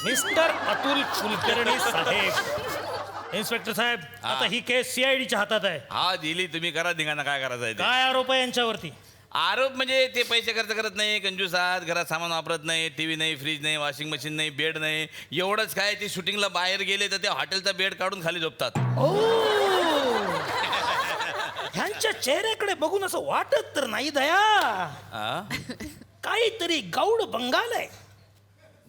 Mister Atul Kulkarni साहेब. Inspector साहेब, आता ही केस CIDच्या हातात आहे. हा दिली तुम्ही करा धिंगाणा काय करायचं आहे ते. काय आरोप आहे यांच्यावरती? आरोप म्हणजे ते पैसे खर्च करत नाही, कंजूस आहात, घरात सामान वापरत नाही, TV नाही, फ्रीज नाही, वॉशिंग मशीन नाही, बेड नाही. एवढंच काय, ते शूटिंगला बाहेर गेले तर त्या हॉटेलचा बेड काढून खाली झोपतात. ह्यांच्या चेहऱ्याकडे बघून असं वाटत तर नाही दया, हा? काहीतरी गौड बंगाल आहे.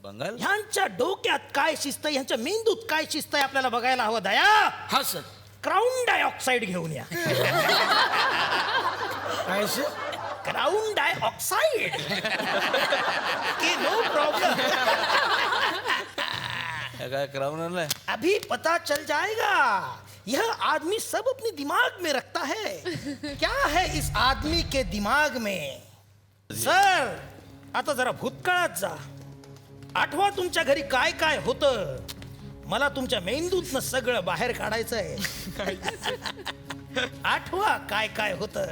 बंगाल? ह्यांच्या डोक्यात काय शिस्त आहे, ह्यांच्या मेंदूत काय शिस्त आहे आपल्याला बघायला हवं दया. हा सर. क्राऊन डायऑक्साईड घेऊन या. काय sir? Crown dioxide. No problem. काय क्राऊन? अभी पता चल जाएगा. यह आदमी सब अपने दिमाग में रखता है. क्या है इस आदमी के दिमाग में? सर, आता जरा भूतकाळात जा. आठवा तुमच्या घरी काय काय होतं. मला तुमच्या मेंदूतनं सगळं बाहेर काढायचं आहे. आठवा काय काय होतं.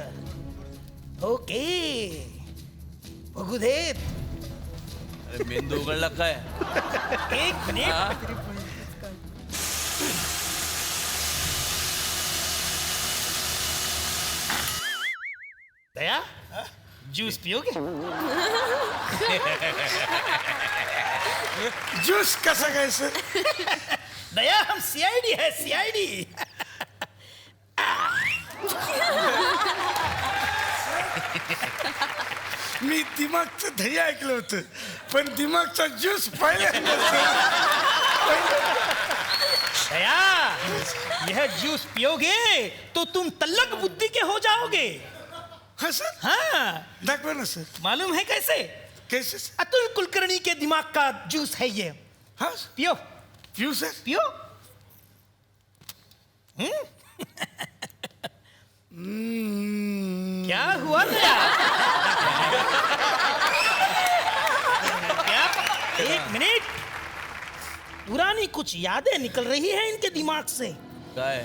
ओके, बघू देत. मेंदू उघडला काय? एक मिनिट. दया, ज्यूस पियोगे? ज्यूस कसा काय सर? दया, हम CID है, CID. मी दिमागचं दही ऐकलं होतं, पण दिमागचा ज्यूस पहिल्यांदा दया, यह जूस पियोगे तो तुम तल्लक बुद्धि के हो जाओगे. हा सर. हाँ, दाखवा ना सर. मालूम है कैसे? कैसे सर? अतुल कुलकर्णी के दिमाग का जूस है ये. हा पियो पिऊ सर. पियो. क्या हुआ दया? क्या? एक मिनट. पुरानी कुछ यादें निकल रही हैं इनके दिमाग से. काय?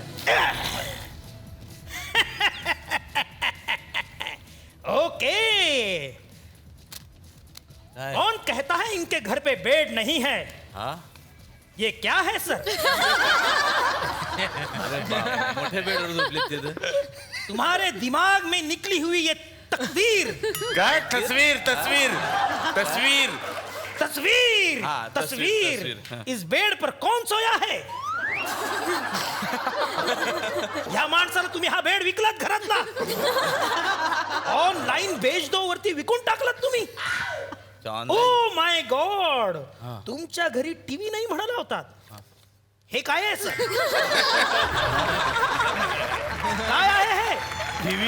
ओके. काय? कौन कहता है इनके घर पे बेड नहीं है? हा? ये क्या है सर? अरे बाप, मोठे बेडवर झोपले तिथं. तुम्हारे दिमाग में निकली हुई ये तस्वीर. काय? तस्वीर तस्वीर तस्वीर तस्वीर. हाँ, तस्वीर. तस्वीर. इस बेड पर कौन सोया है? या माणसाला तुम्ही हा बेड विकलात घरातला. ऑनलाईन बेच दो वरती विकून टाकलात तुम्ही. ओ माय गॉड. तुमच्या घरी TV नाही म्हणाला होतात. हे काय आहे सर? काय आहे हे? TV?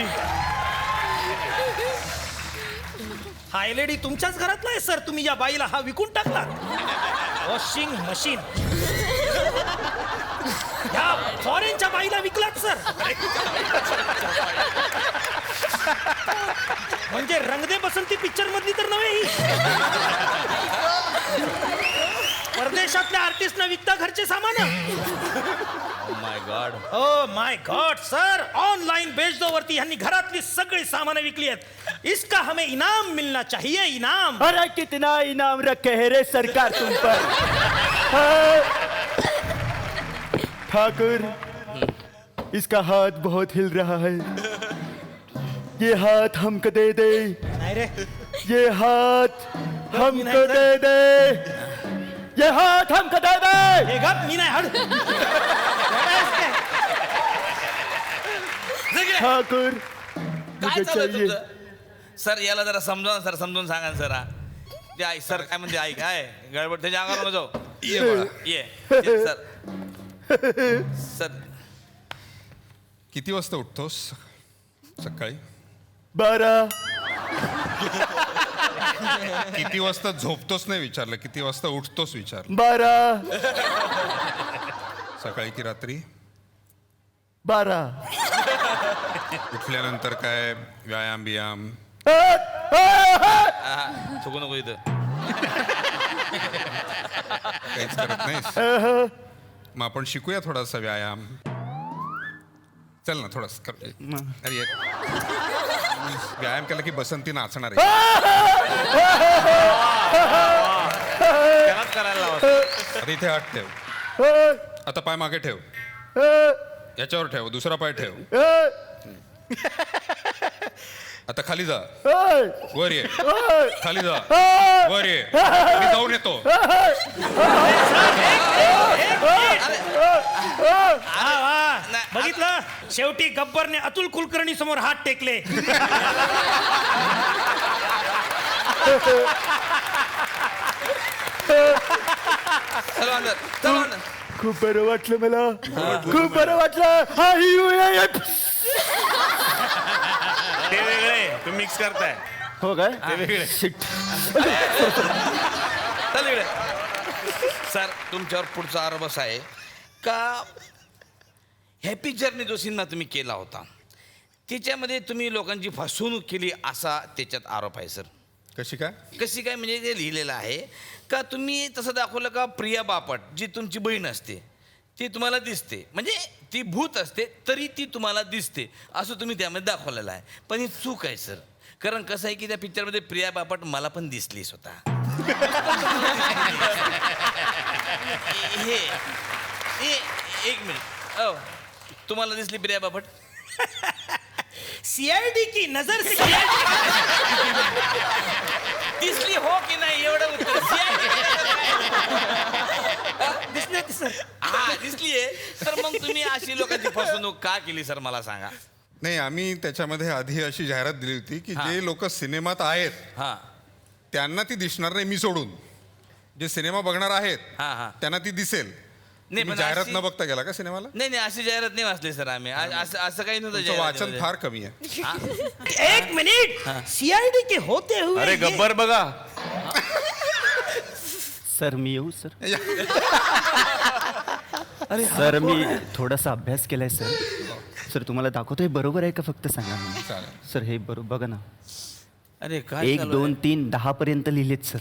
हा LED तुमच्याच घरातला आहे सर. तुम्ही या बाईला हा विकून टाकला. वॉशिंग मशीन या फॉरेनच्या बाईला विकलात सर. म्हणजे रंगदे बसंती पिक्चर मधली तर नव्हे ही. परदेशातल्या आर्टिस्टना विकता घरचे सामान. My God. Oh my God sir, online बेच दो वरती ह्यांनी घरातली सगळी सामानं विकली आहेत. इसका हमें इनाम मिलना चाहिए. इनाम. अरे कितना इनाम रखे है रे सरकार तुम पर. ठाकुर, इसका हाथ बहुत हिल रहा है. ये हाथ हमको दे दे. नाही रे, ये हाथ हमको दे दे. ये हाथ हमको दे दे. हे गप. मी नाही हड. ठाकुर, काय मुझे चालू चाहिए. तुमचं? सर याला जरा समजावा ना सर, समजून सांगा ना सर. हा. ते आई सर काय म्हणते, आई काय गडबड त्याच्या अंगावर जाऊ. ये सर. सर किती वाजता उठतोस सकाळी? 12. किती वाजता झोपतोस नाही विचारलं, किती वाजता उठतोस विचारलं. 12. सकाळी की रात्री? 12. उठल्यानंतर काय व्यायाम बियाम? चुकू नको इथं. काहीच करत नाहीस? मग आपण शिकूया थोडासा व्यायाम. चल ना थोडासा कर. अरे व्यायाम केला की बसंती नाचणार आहे. त्यालाच करायला लावा. आता इथे हात ठेव. ए, आता पाय मागे ठेव. ए, याच्यावर ठेव. दुसरा पाय ठेव. ए, आता खाली जा. ए, वर ये. ए, खाली जा. ए, वर ये. मी जाऊन येतो. वा वा नाही, बघितलं शेवटी गब्बरने अतुल कुलकर्णी समोर हात टेकले. चला अंदर, चला अंदर. खूप बरं वाटलं मला. खूप बरं वाटलं. हा ही ते वेगळे तुम्ही मिक्स करताय. हो काय Shit. चल इकडे. सर तुमच्यावर पुढचा आरोप असा आहे का हॅपी जर्नी जो सिनेमा तुम्ही केला होता त्याच्यामध्ये तुम्ही लोकांची फसवणूक केली असा त्याच्यात आरोप आहे सर. कशी काय? कशी काय म्हणजे ते लिहिलेलं आहे का तुम्ही तसं दाखवलं का प्रिया बापट जी तुमची बहीण असते ती तुम्हाला दिसते म्हणजे ती भूत असते तरी ती तुम्हाला दिसते असं तुम्ही त्यामध्ये दाखवलेलं आहे. पण ही चूक आहे सर. कारण कसं आहे की त्या पिक्चरमध्ये प्रिया बापट मला पण दिसली स्वतः. एक मिनिट ओ तुम्हाला दिसली प्रिया बापट? सीआयडी की नजर से दिसली हो की नाही एवढं उत्तर. दिसले सर. हा दिसलीये. तर मग तुम्ही अशी लोकांची फसवणूक का केली सर मला सांगा. नाही, आम्ही त्याच्यामध्ये आधी अशी जाहिरात दिली होती की जे लोक सिनेमात आहेत हा त्यांना ती दिसणार नाही मी सोडून. जे सिनेमा बघणार आहेत हा. त्यांना ती दिसेल. नाही, तुम्ही पण जाहिरात अशी- न बघता गेला का सिनेमाला? नाही अशी जाहिरात नाही वाचली सर आम्ही. असं काही नव्हतं तुमचं वाचन जाहिरातीमध्ये. फार कमी आहे. एक मिनिट सीआईडी के होते हुए अरे ये- गब्बर बघा. सर मी येऊ सर. सर मी थोडासा अभ्यास केलाय सर. सर तुम्हाला दाखवतोय बरोबर आहे का फक्त सांगा मला. चालेल. सर हे बरोबर बघा ना. अरे काय 1 चालू 2 3 10 पर्यंत लिहिलेत सर.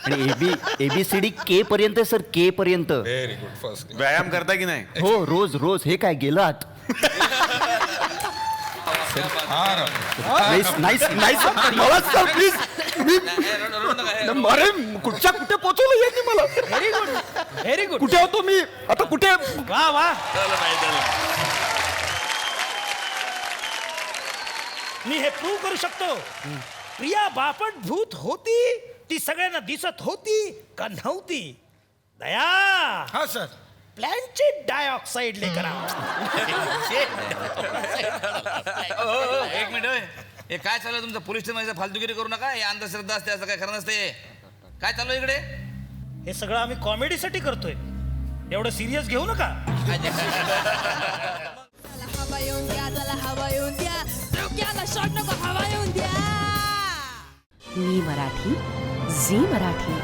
आणि ABCD के पर्यंत सर. के पर्यंत. Very good. फर्स्ट. व्यायाम करता की नाही? हो रोज रोज. हे काय गेलं आत. नाईस नाईस मला सर प्लीज. आहे? रडू नका, हे. अरे कुठच्या कुठे पोचवलं यांनी मला. Very good very good. कुठे होतो मी आता कुठे. वा वा चला बाई, चला. मी हे प्रूव्ह करू शकतो. प्रिया बापट भूत होती ती सगळ्यांना दिसत होती का नव्हती. दया हा सर. प्लॅनची डायऑक्साईड लेकर आओ. एक मिनिट होय. हे काय चालू आहे तुमचं पोलीस स्टेशन फालतुगिरी करू नका. हे अंधश्रद्धा असते असं काय खरं नसते. काय चालू आहे इकडे? हे सगळं आम्ही कॉमेडीसाठी करतोय. एवढं सिरियस घेऊ नका. हवा येऊन द्या, चला हवा येऊन द्या, डोक्याला शॉट नको, हवा येऊन द्या. मी मराठी, झी मराठी.